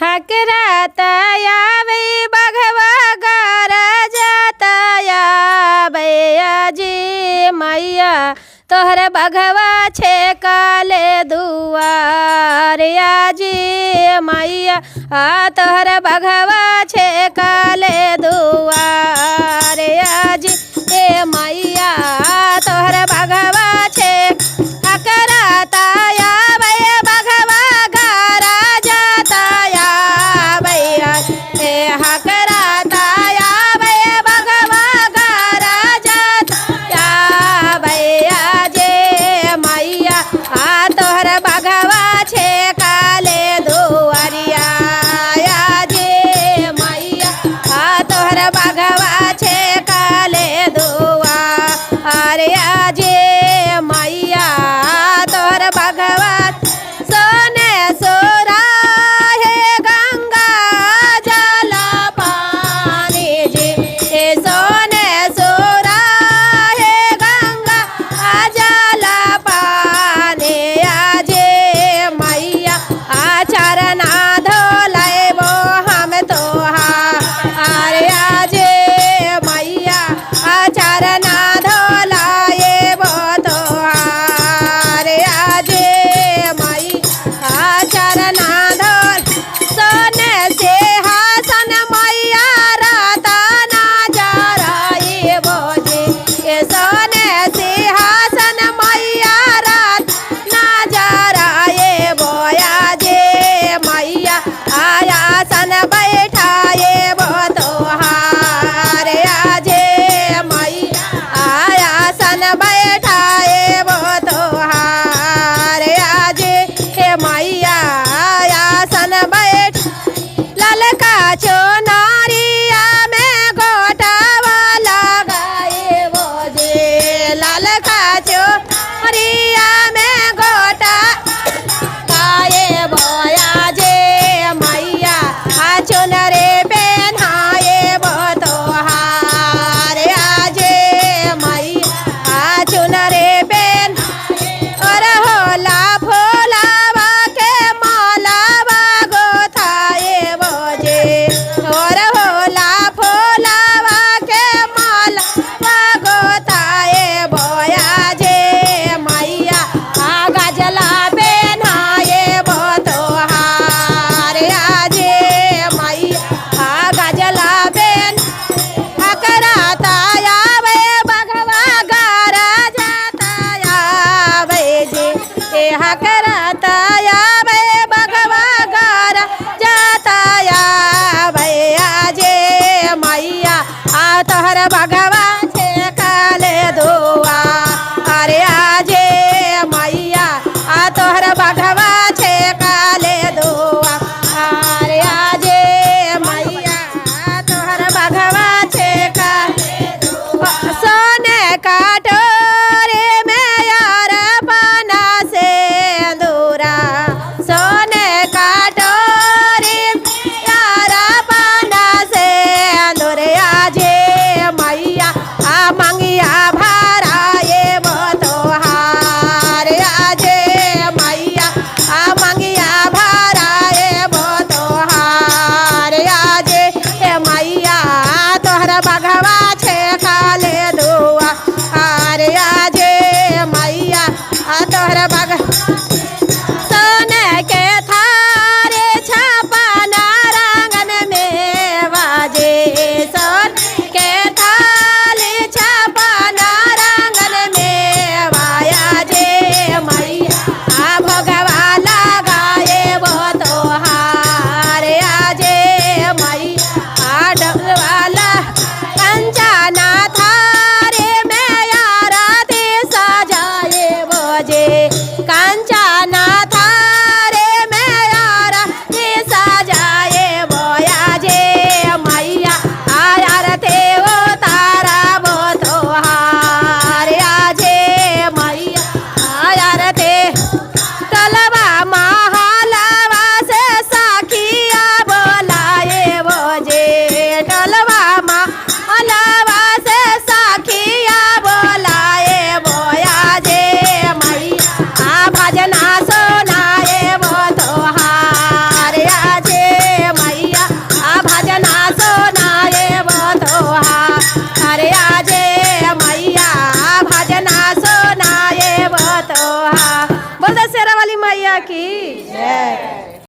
हकरातया वे बघवा गरजतया जी मैया तोहर बघवा छे काले दुआर जी मैया तोहर बघवा छे काले दुआर जी ए मैया तोहर बघवा छे हकरातया वे बघवा गरजतया ए हकरातया वे बघवा गरजतया जे मैया तोहर बघवा छे काले दुआरिया जे मैया तोहर बघवा छे काले दुआरिया जे मैया तोहर बघवा सोने सोरा हे गंगा जल पानी जी सोने सोरा हे गंगा जल पानी जे मैया चरना धोलाइबो हम तोहार जे मैया चरना धोलाइबो तोहार जे मैया चरना धोल सोने से हासन मैया रतना जराइबो जी सोने से हासन मैया रतना जराइबो जे मैया आसन बैठाइबो तोहार जे मैया आसन बैठाइबो तोहार जे मैया आसन बैठ ललका चुनरिया में गोटावा लगाइबो जे ललका चुनरिया में गोटा गाइबो जे मैया चुनरे पहनाइबो तोहार जे मैया चुनरे मैया की जय।